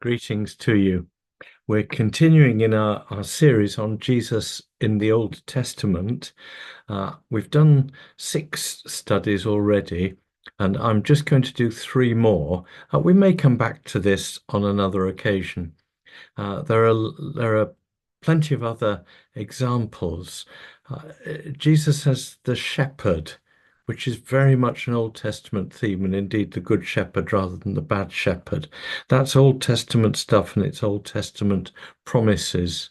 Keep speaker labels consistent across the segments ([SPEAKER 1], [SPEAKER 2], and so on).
[SPEAKER 1] Greetings to you. We're continuing in our series on Jesus in the Old Testament. We've done 6 studies already, and I'm just going to do 3 more. We may come back to this on another occasion. There are plenty of other examples. Jesus as the shepherd, which is very much an Old Testament theme, and indeed the Good Shepherd rather than the Bad Shepherd. That's Old Testament stuff, and it's Old Testament promises.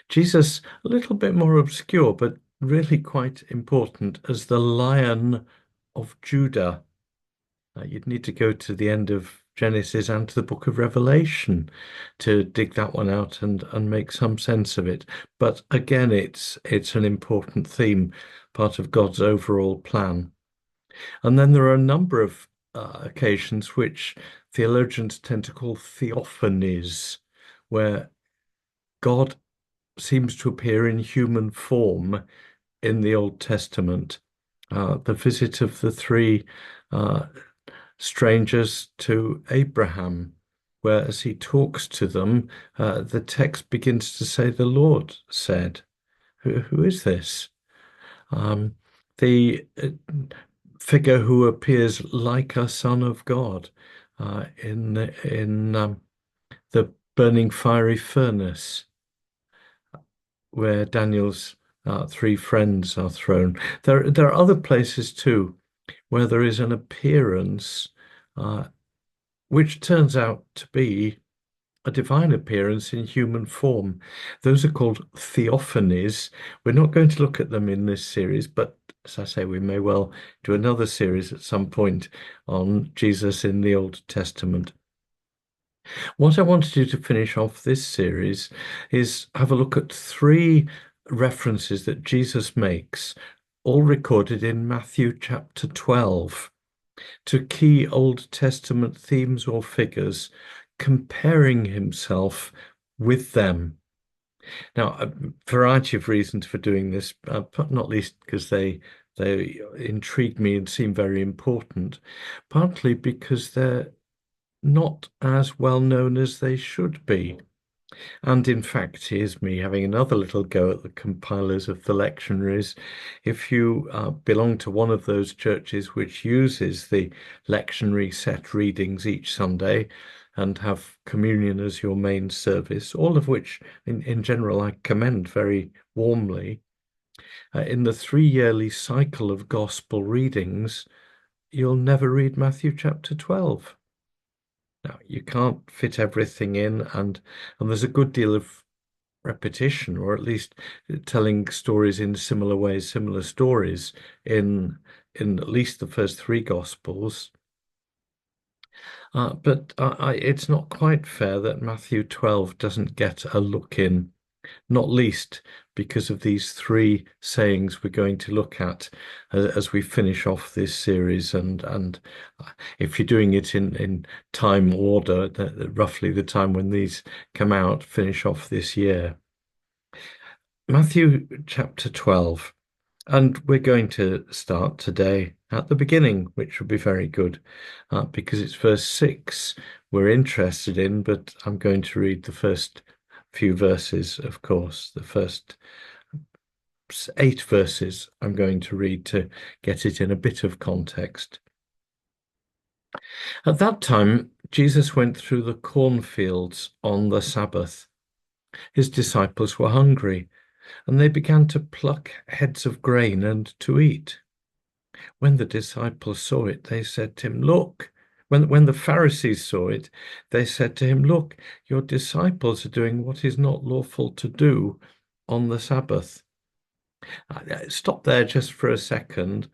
[SPEAKER 1] Jesus, a little bit more obscure, but really quite important as the Lion of Judah. You'd need to go to the end of Genesis and to the book of Revelation to dig that one out and make some sense of it. But again, it's an important theme, part of God's overall plan. And then there are a number of occasions which theologians tend to call theophanies, where God seems to appear in human form in the Old Testament. The visit of the 3 strangers to Abraham, where as he talks to them, the text begins to say, "The Lord said." Who is this? The figure who appears like a son of God in the burning fiery furnace, where Daniel's 3 friends are thrown. There are other places too where there is an appearance which turns out to be a divine appearance in human form. Those are called theophanies. We're not going to look at them in this series, but as I say, we may well do another series at some point on Jesus in the Old Testament. What I want to do to finish off this series is have a look at 3 references that Jesus makes, all recorded in Matthew chapter 12, to key Old Testament themes or figures, comparing himself with them. Now, a variety of reasons for doing this, not least because they intrigue me and seem very important, partly because they're not as well known as they should be. And in fact, here's me having another little go at the compilers of the lectionaries. If you belong to one of those churches which uses the lectionary set readings each Sunday and have communion as your main service, all of which in general I commend very warmly, in the 3 yearly cycle of gospel readings, you'll never read Matthew chapter 12. Now, you can't fit everything in, and there's a good deal of repetition, or at least telling stories in similar ways, similar stories in at least the first 3 Gospels. But it's not quite fair that Matthew 12 doesn't get a look in, not least because of these 3 sayings we're going to look at as we finish off this series. And if you're doing it in time order, roughly the time when these come out, finish off this year. Matthew chapter 12. And we're going to start today at the beginning, which will be very good because it's verse 6 we're interested in, but I'm going to read the first few verses, of course. The first 8 verses I'm going to read to get it in a bit of context. At that time, Jesus went through the cornfields on the Sabbath. His disciples were hungry, and they began to pluck heads of grain and to eat. When the disciples saw it, they said to him, "Look." When the Pharisees saw it, they said to him, "Look, your disciples are doing what is not lawful to do on the Sabbath." Stop there just for a second.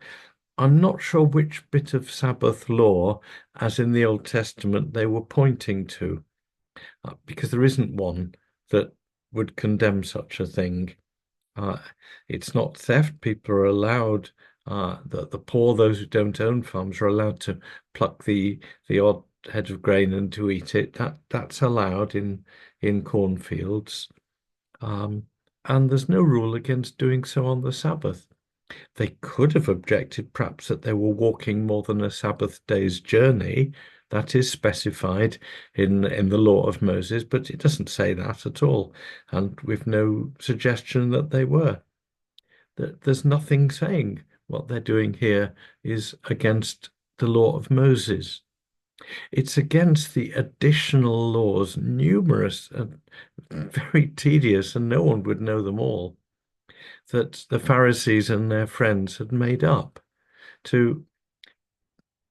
[SPEAKER 1] I'm not sure which bit of Sabbath law, as in the Old Testament, they were pointing to, because there isn't one that would condemn such a thing. It's not theft. People are allowed, the poor, those who don't own farms, are allowed to pluck the odd head of grain and to eat it. That's allowed in cornfields. And there's no rule against doing so on the Sabbath. They could have objected perhaps that they were walking more than a Sabbath day's journey. That is specified in the law of Moses, but it doesn't say that at all. And we've no suggestion that they were. There's nothing saying what they're doing here is against the law of Moses. It's against the additional laws, numerous and very tedious, and no one would know them all, that the Pharisees and their friends had made up to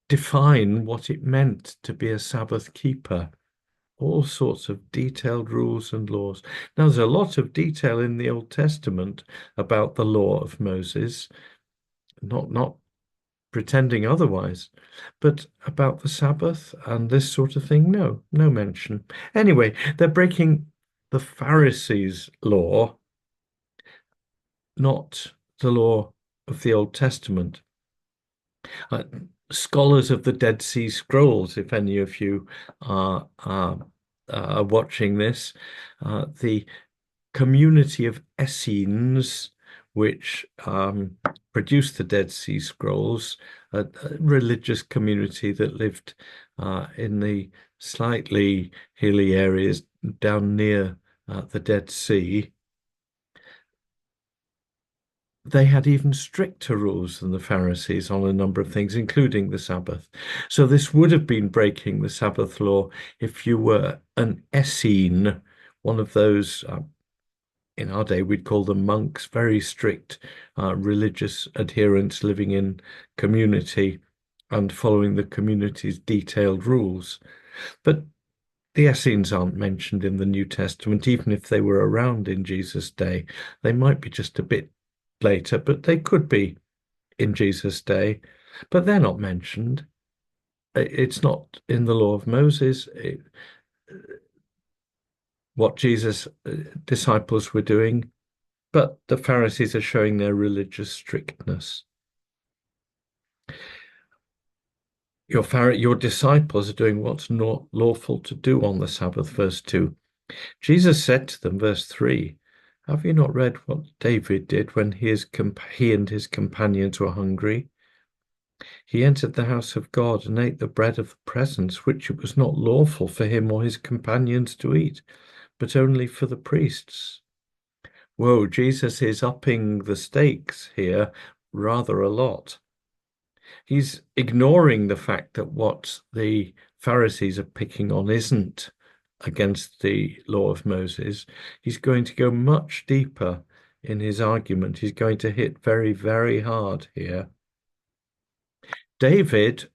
[SPEAKER 1] define what it meant to be a Sabbath keeper. All sorts of detailed rules and laws. Now, there's a lot of detail in the Old Testament about the law of Moses, not pretending otherwise, but about the Sabbath and this sort of thing, no mention. Anyway, they're breaking the Pharisees' law, not the law of the Old Testament. Uh, Scholars of the Dead Sea Scrolls, if any of you are watching this, the community of Essenes, which produced the Dead Sea Scrolls, a religious community that lived in the slightly hilly areas down near the Dead Sea. They had even stricter rules than the Pharisees on a number of things, including the Sabbath. So this would have been breaking the Sabbath law if you were an Essene, one of those, in our day, we'd call them monks, very strict religious adherents living in community and following the community's detailed rules. But the Essenes aren't mentioned in the New Testament, even if they were around in Jesus' day. They might be just a bit later, but they could be in Jesus' day, but they're not mentioned. It's not in the law of Moses. What Jesus' disciples were doing, but the Pharisees are showing their religious strictness. Your disciples are doing what's not lawful to do on the Sabbath, verse 2. Jesus said to them, verse 3, have you not read what David did when he and his companions were hungry? He entered the house of God and ate the bread of the presence, which it was not lawful for him or his companions to eat, but only for the priests. Whoa, Jesus is upping the stakes here rather a lot. He's ignoring the fact that what the Pharisees are picking on isn't against the law of Moses. He's going to go much deeper in his argument. He's going to hit very, very hard here. David,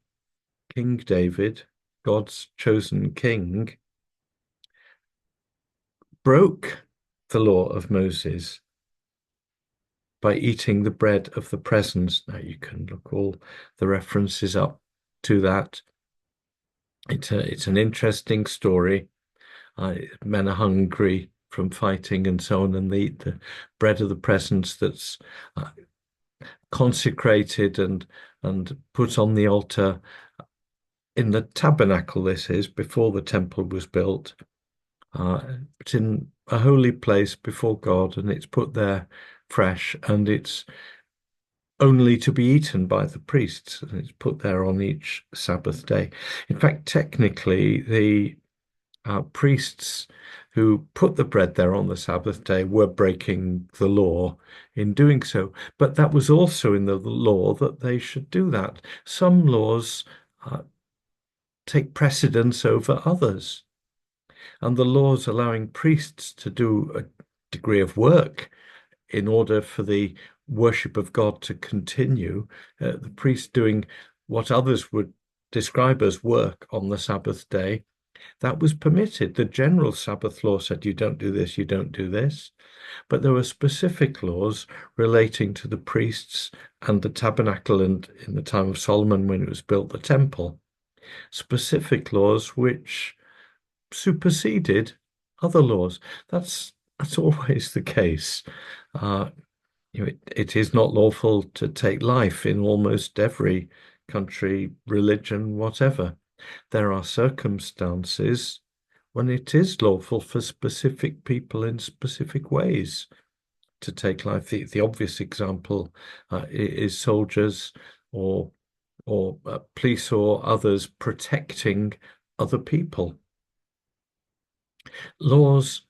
[SPEAKER 1] King David, God's chosen king, broke the law of Moses by eating the bread of the presence. Now you can look all the references up to that. It's an interesting story. Men are hungry from fighting and so on, and they eat the bread of the presence that's consecrated and put on the altar in the tabernacle. This is before the temple was built. It's in a holy place before God, and it's put there fresh, and it's only to be eaten by the priests, and it's put there on each Sabbath day. In fact, technically, the priests who put the bread there on the Sabbath day were breaking the law in doing so. But that was also in the law that they should do that. Some laws take precedence over others. And the laws allowing priests to do a degree of work in order for the worship of God to continue, the priest doing what others would describe as work on the Sabbath day, that was permitted. The general Sabbath law said you don't do this, you don't do this. But there were specific laws relating to the priests and the tabernacle, and in the time of Solomon when it was built, the temple. Specific laws which superseded other laws. That's always the case. It is not lawful to take life in almost every country, religion, whatever. There are circumstances when it is lawful for specific people in specific ways to take life. The obvious example is soldiers or or police or others protecting other people. Laws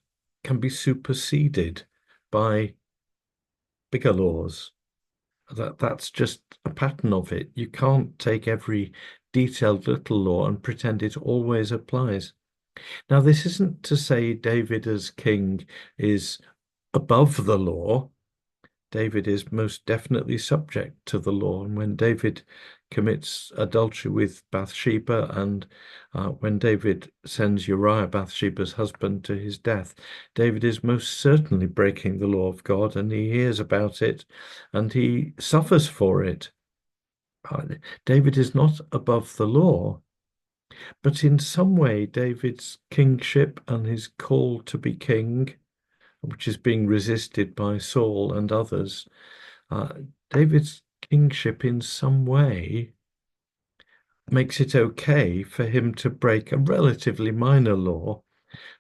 [SPEAKER 1] can be superseded by bigger laws. That's just a pattern of it. You can't take every detailed little law and pretend it always applies. Now, this isn't to say David as king is above the law. David is most definitely subject to the law. And when David commits adultery with Bathsheba, and when David sends Uriah, Bathsheba's husband, to his death, David is most certainly breaking the law of God, and he hears about it and he suffers for it. David is not above the law, but in some way, David's kingship and his call to be king, which is being resisted by Saul and others, David's kingship in some way makes it okay for him to break a relatively minor law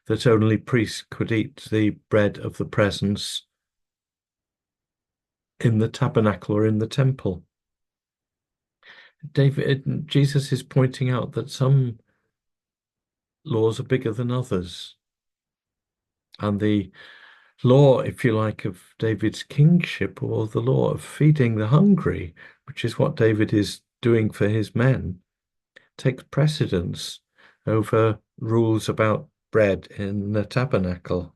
[SPEAKER 1] that only priests could eat the bread of the presence in the tabernacle or in the temple. Jesus is pointing out that some laws are bigger than others. And the law, if you like, of David's kingship, or the law of feeding the hungry, which is what David is doing for his men, takes precedence over rules about bread in the tabernacle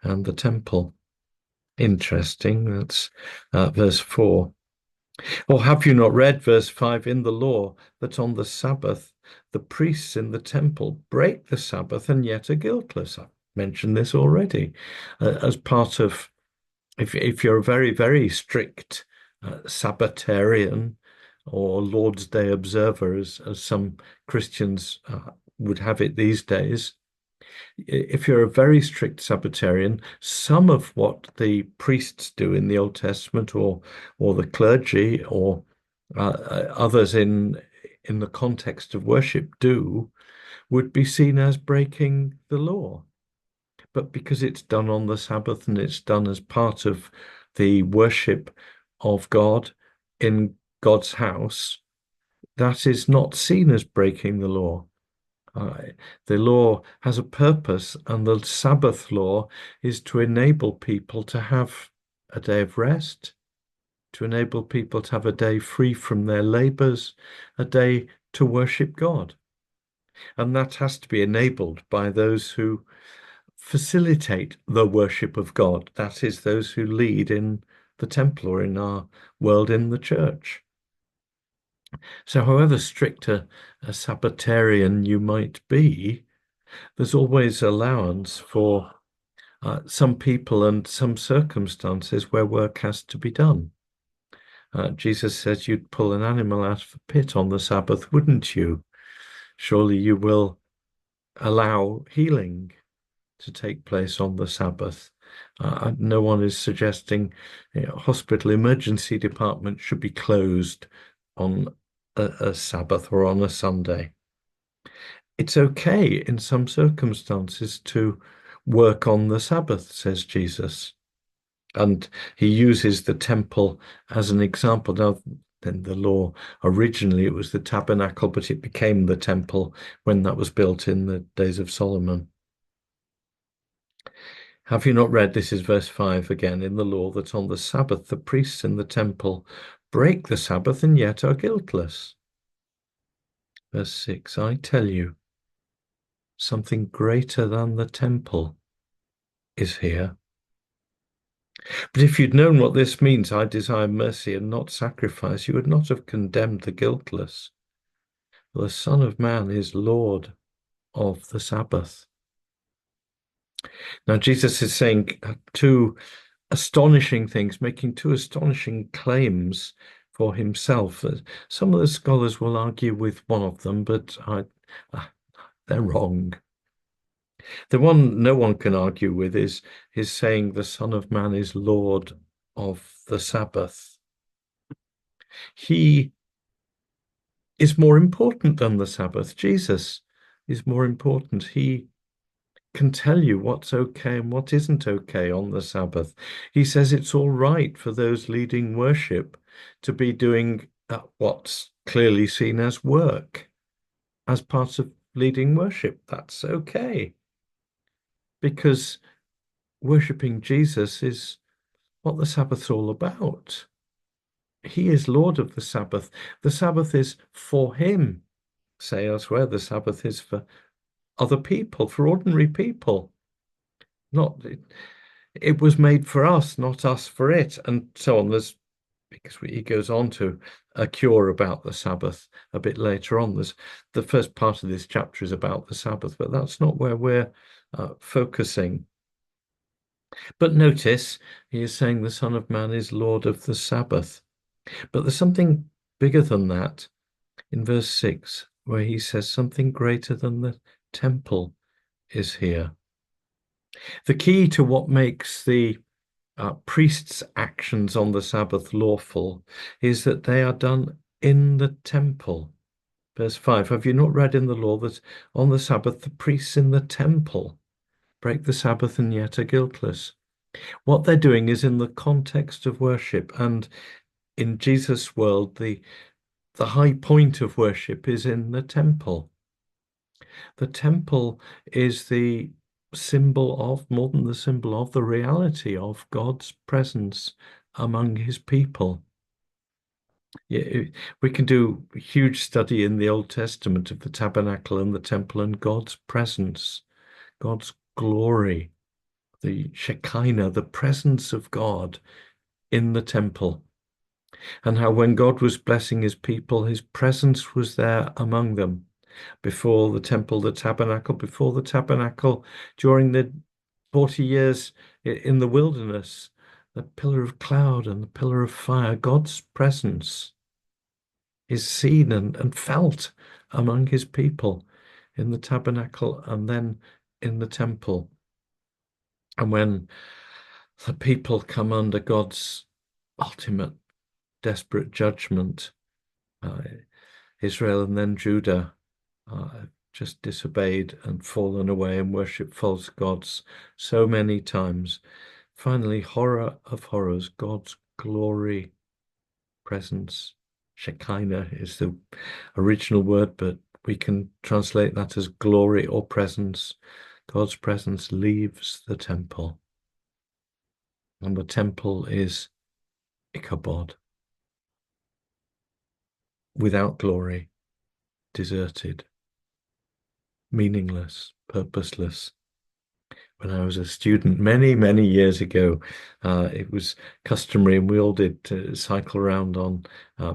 [SPEAKER 1] and the temple. Interesting. That's verse 4. Or have you not read, verse 5, in the law, that on the Sabbath the priests in the temple break the Sabbath and yet are guiltless? I've mentioned this already. As part of, if you're a very, very strict Sabbatarian or Lord's Day observer, as some Christians would have it these days, if you're a very strict Sabbatarian, some of what the priests do in the Old Testament, or the clergy, or others in the context of worship do, would be seen as breaking the law. But because it's done on the Sabbath and it's done as part of the worship of God in God's house, that is not seen as breaking the law. The law has a purpose, and the Sabbath law is to enable people to have a day of rest, to enable people to have a day free from their labors, a day to worship God. And that has to be enabled by those who facilitate the worship of God. That is, those who lead in the temple, or in our world, in the church. So however strict a Sabbatarian you might be, there's always allowance for some people and some circumstances where work has to be done. Jesus says you'd pull an animal out of a pit on the Sabbath, wouldn't you? Surely you will allow healing to take place on the Sabbath. No one is suggesting hospital emergency departments should be closed on a Sabbath or on a Sunday. It's okay in some circumstances to work on the Sabbath, says Jesus. And he uses the temple as an example. Now, then the law, originally it was the tabernacle, but it became the temple when that was built in the days of Solomon. Have you not read, this is verse 5 again, in the law, that on the Sabbath the priests in the temple break the Sabbath and yet are guiltless? Verse 6, I tell you, something greater than the temple is here. But if you'd known what this means, I desire mercy and not sacrifice, you would not have condemned the guiltless. For the Son of Man is Lord of the Sabbath. Now, Jesus is saying two astonishing things, making two astonishing claims for himself. Some of the scholars will argue with one of them, but they're wrong. The one no one can argue with is his saying the Son of Man is Lord of the Sabbath. He is more important than the Sabbath. Jesus is more important. He can tell you what's okay and what isn't okay on the Sabbath. He says it's all right for those leading worship to be doing what's clearly seen as work, as part of leading worship. That's okay, because worshipping Jesus is what the Sabbath's all about. He is Lord of the Sabbath. The Sabbath is for him. Say elsewhere, the Sabbath is for other people, for ordinary people. Not it was made for us, not us for it, and so on. There's because he goes on to a cure about the Sabbath a bit later on. There's the first part of this chapter is about the Sabbath, but that's not where we're focusing. But notice he is saying the Son of Man is Lord of the Sabbath. But there's something bigger than that in verse 6, where he says something greater than the temple is here. The key to what makes the priests' actions on the Sabbath lawful is that they are done in the temple. Verse 5, have you not read in the law that on the Sabbath the priests in the temple break the Sabbath and yet are guiltless? What they're doing is in the context of worship, and in Jesus' world, the high point of worship is in the temple. The temple is the symbol of, more than the symbol of, the reality of God's presence among his people. Yeah, we can do a huge study in the Old Testament of the tabernacle and the temple and God's presence, God's glory, the Shekinah, the presence of God in the temple, and how when God was blessing his people, his presence was there among them. Before the temple, before the tabernacle, during the 40 years in the wilderness, the pillar of cloud and the pillar of fire, God's presence is seen and felt among his people in the tabernacle and then in the temple. And when the people come under God's ultimate desperate judgment, uh, Israel and then Judah just disobeyed and fallen away and worshipped false gods so many times. Finally, horror of horrors, God's glory, presence, Shekinah is the original word, but we can translate that as glory or presence. God's presence leaves the temple, and the temple is Ichabod, without glory, deserted, meaningless, purposeless. When I was a student many, many years ago, it was customary, and we all did, to cycle around on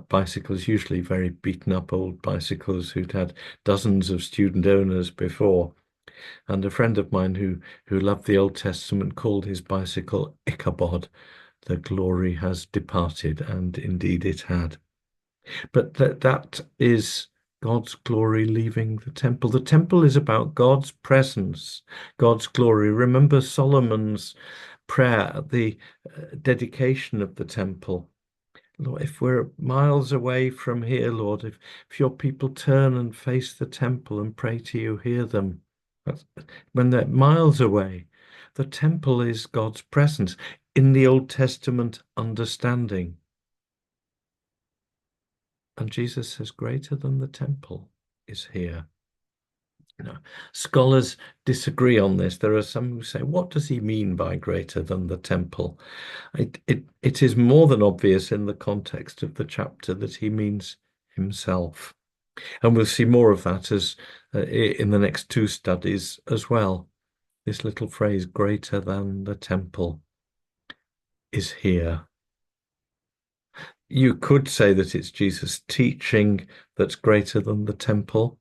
[SPEAKER 1] bicycles, usually very beaten up old bicycles who'd had dozens of student owners before. And a friend of mine who loved the Old Testament called his bicycle Ichabod. The glory has departed, and indeed it had. But that is God's glory leaving the temple. The temple is about God's presence, God's glory. Remember Solomon's prayer at the dedication of the temple. Lord, if we're miles away from here, Lord, if your people turn and face the temple and pray to you, hear them. When they're miles away, the temple is God's presence in the Old Testament understanding. And Jesus says, greater than the temple is here. Scholars disagree on this. There are some who say, what does he mean by greater than the temple? It is more than obvious in the context of the chapter that he means himself. And we'll see more of that as in the next two studies as well. This little phrase, greater than the temple, is here. You could say that it's Jesus' teaching that's greater than the temple,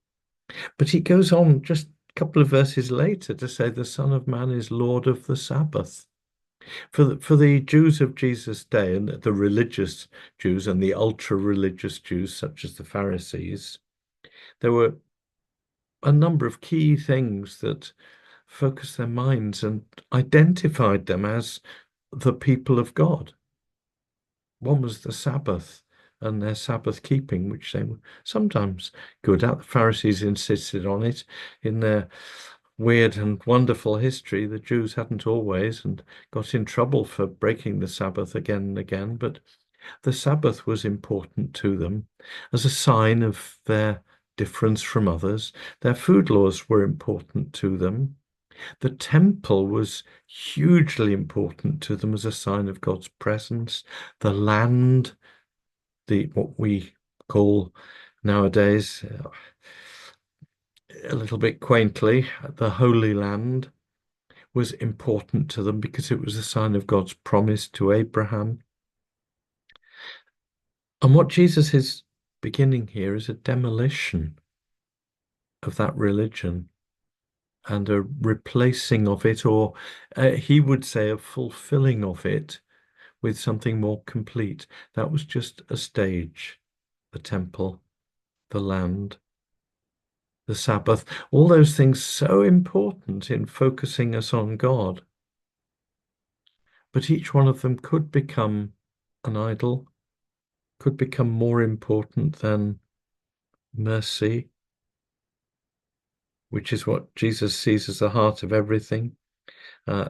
[SPEAKER 1] but he goes on just a couple of verses later to say the Son of Man is Lord of the Sabbath. For the Jews of Jesus' day, and the religious Jews and the ultra-religious Jews, such as the Pharisees, there were a number of key things that focused their minds and identified them as the people of God. One was the Sabbath and their Sabbath keeping, which they were sometimes good at. The Pharisees insisted on it. In their weird and wonderful history, the Jews hadn't always, and got in trouble for breaking the Sabbath again and again. But The Sabbath was important to them as a sign of their difference from others. Their food laws were important to them. The temple was hugely important to them as a sign of God's presence. The land, what we call nowadays, a little bit quaintly, the Holy Land, was important to them because it was a sign of God's promise to Abraham. And what Jesus is beginning here is a demolition of that religion and a replacing of it, or he would say a fulfilling of it with something more complete. That was just a stage. The temple, the land, the Sabbath, all those things so important in focusing us on God. But each one of them could become an idol, could become more important than mercy, which is what Jesus sees as the heart of everything. Uh,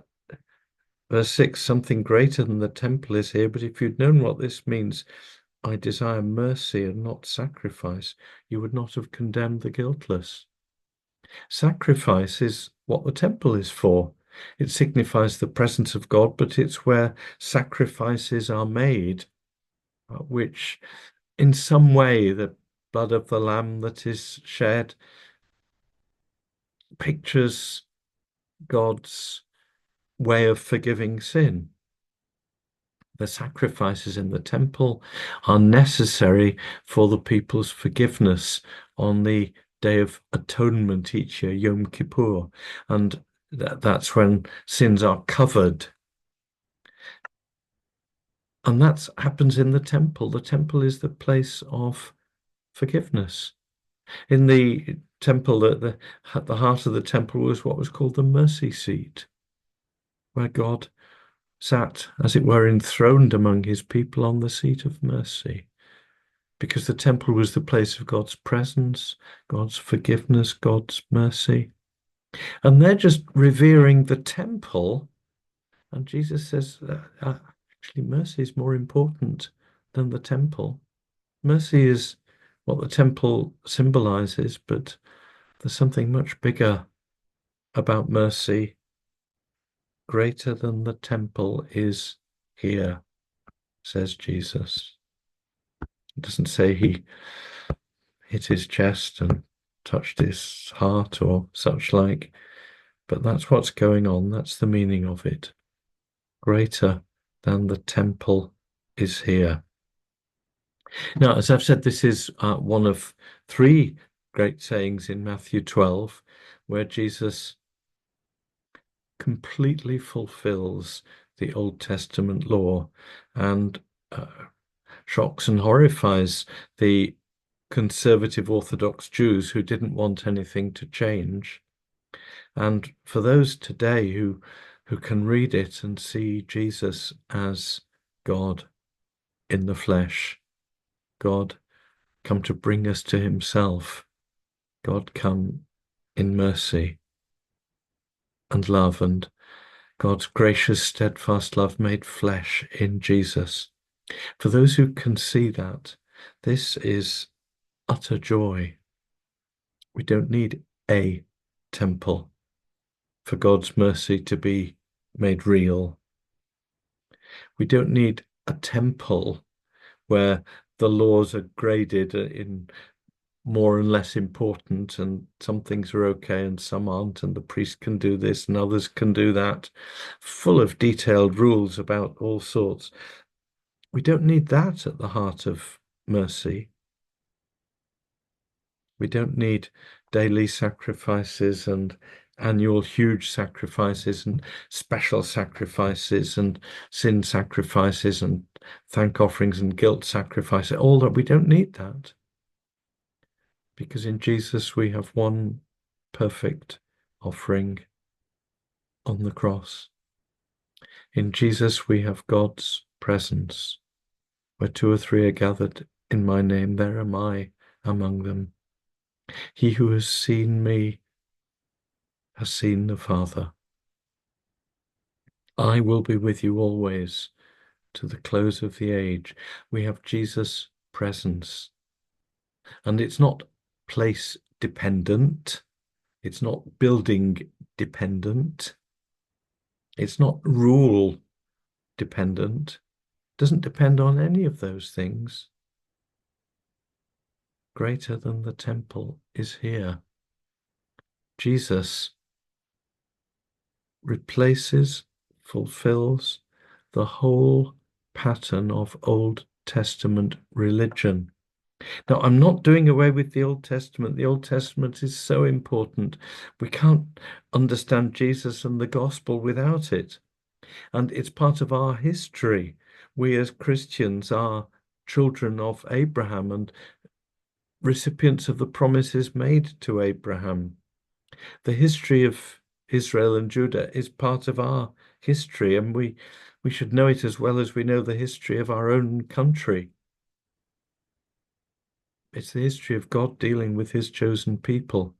[SPEAKER 1] Verse 6, something greater than the temple is here, but if you'd known what this means, I desire mercy and not sacrifice, you would not have condemned the guiltless. Sacrifice is what the temple is for. It signifies the presence of God, but it's where sacrifices are made, which in some way the blood of the lamb that is shed pictures God's way of forgiving sin. The sacrifices in the temple are necessary for the people's forgiveness on the Day of Atonement each year, Yom Kippur, and that's when sins are covered. And that happens in the temple. The temple is the place of forgiveness. In the temple, at the heart of the temple was what was called the mercy seat, where God sat, as it were, enthroned among his people on the seat of mercy, because the temple was the place of God's presence, God's forgiveness, God's mercy. And they're just revering the temple. And Jesus says, actually, mercy is more important than the temple. Mercy is what the temple symbolizes, but there's something much bigger about mercy. Greater than the temple is here, says Jesus. It doesn't say he hit his chest and touched his heart or such like, but that's what's going on. That's the meaning of it. Greater than the temple is here. Now, as I've said, this is one of three great sayings in Matthew 12, where Jesus completely fulfills the Old Testament law and shocks and horrifies the conservative Orthodox Jews who didn't want anything to change. And for those today who can read it and see Jesus as God in the flesh, God come to bring us to himself, God come in mercy and love, and God's gracious, steadfast love made flesh in Jesus. For those who can see that, this is utter joy. We don't need a temple for God's mercy to be made real. We don't need a temple where the laws are graded in more and less important, and some things are okay and some aren't, and the priest can do this and others can do that, full of detailed rules about all sorts. We don't need that at the heart of mercy. We don't need daily sacrifices and annual huge sacrifices and special sacrifices and sin sacrifices and thank offerings and guilt sacrifices. All that, we don't need that. Because in Jesus we have one perfect offering on the cross. In Jesus we have God's presence. Where two or three are gathered in my name, there am I among them. He who has seen me has seen the Father. I will be with you always, to the close of the age. We have Jesus' presence. And it's not place dependent. It's not building dependent. It's not rule dependent. It doesn't depend on any of those things. Greater than the temple is here. Jesus replaces, fulfills the whole pattern of Old Testament religion. Now, I'm not doing away with the Old Testament. The Old Testament is so important. We can't understand Jesus and the gospel without it. And it's part of our history. We as Christians are children of Abraham and recipients of the promises made to Abraham. The history of Israel and Judah is part of our history, and we should know it as well as we know the history of our own country. It's the history of God dealing with his chosen people,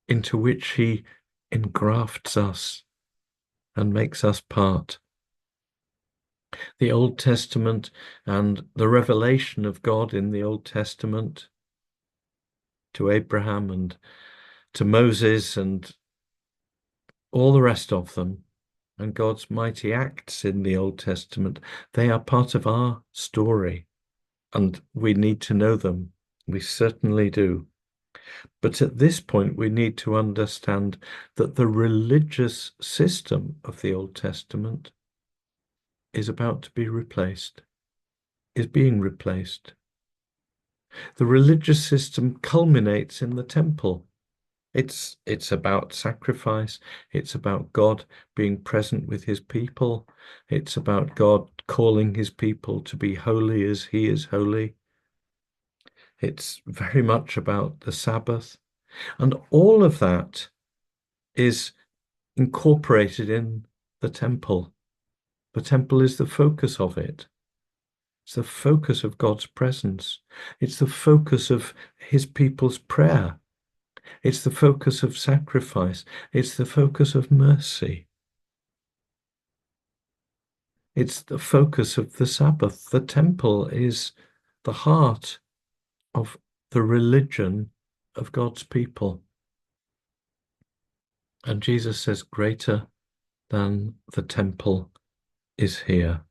[SPEAKER 1] into which he engrafts us and makes us part. The Old Testament and the revelation of God in the Old Testament to Abraham and to Moses and all the rest of them, and God's mighty acts in the Old Testament, they are part of our story, and we need to know them. We certainly do. But at this point, we need to understand that the religious system of the Old Testament is about to be replaced, is being replaced. The religious system culminates in the temple. It's about sacrifice. It's about God being present with his people. It's about God calling his people to be holy as he is holy. It's very much about the Sabbath. And all of that is incorporated in the temple. The temple is the focus of it. It's the focus of God's presence. It's the focus of his people's prayer. It's the focus of sacrifice. It's the focus of mercy. It's the focus of the Sabbath. The temple is the heart of the religion of God's people. And Jesus says, greater than the temple is here.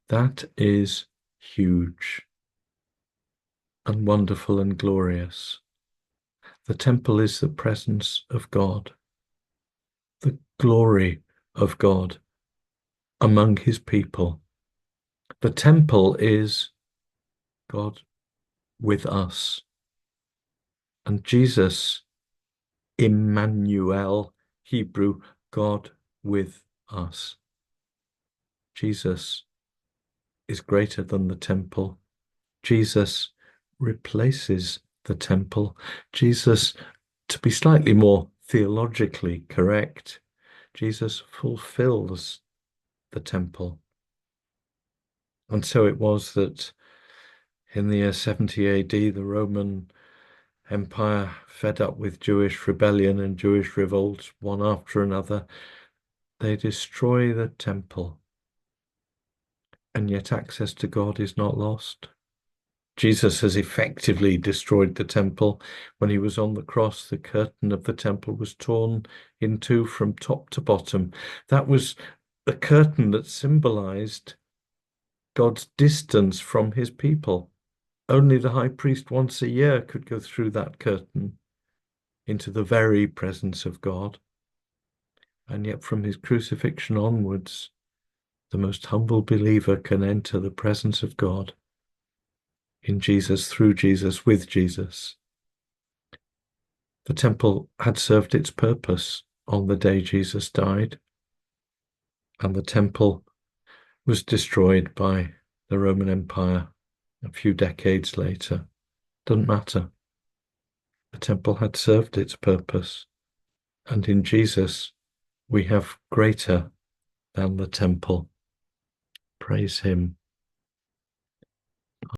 [SPEAKER 1] That is huge and wonderful and glorious. The temple is the presence of God, the glory of God among his people. The temple is God with us. And Jesus, Emmanuel, Hebrew, God with us. Jesus is greater than the temple. Jesus replaces the temple. Jesus, to be slightly more theologically correct, Jesus fulfills the temple. And so it was that in the year 70 AD, the Roman Empire, fed up with Jewish rebellion and Jewish revolt, one after another, they destroy the temple. And yet access to God is not lost. Jesus has effectively destroyed the temple. When he was on the cross, the curtain of the temple was torn in two from top to bottom. That was the curtain that symbolized God's distance from his people. Only the high priest once a year could go through that curtain into the very presence of God. And yet from his crucifixion onwards, the most humble believer can enter the presence of God in Jesus, through Jesus, with Jesus. The temple had served its purpose on the day Jesus died, and the temple was destroyed by the Roman Empire a few decades later. Doesn't matter. The temple had served its purpose, and in Jesus we have greater than the temple. Praise him.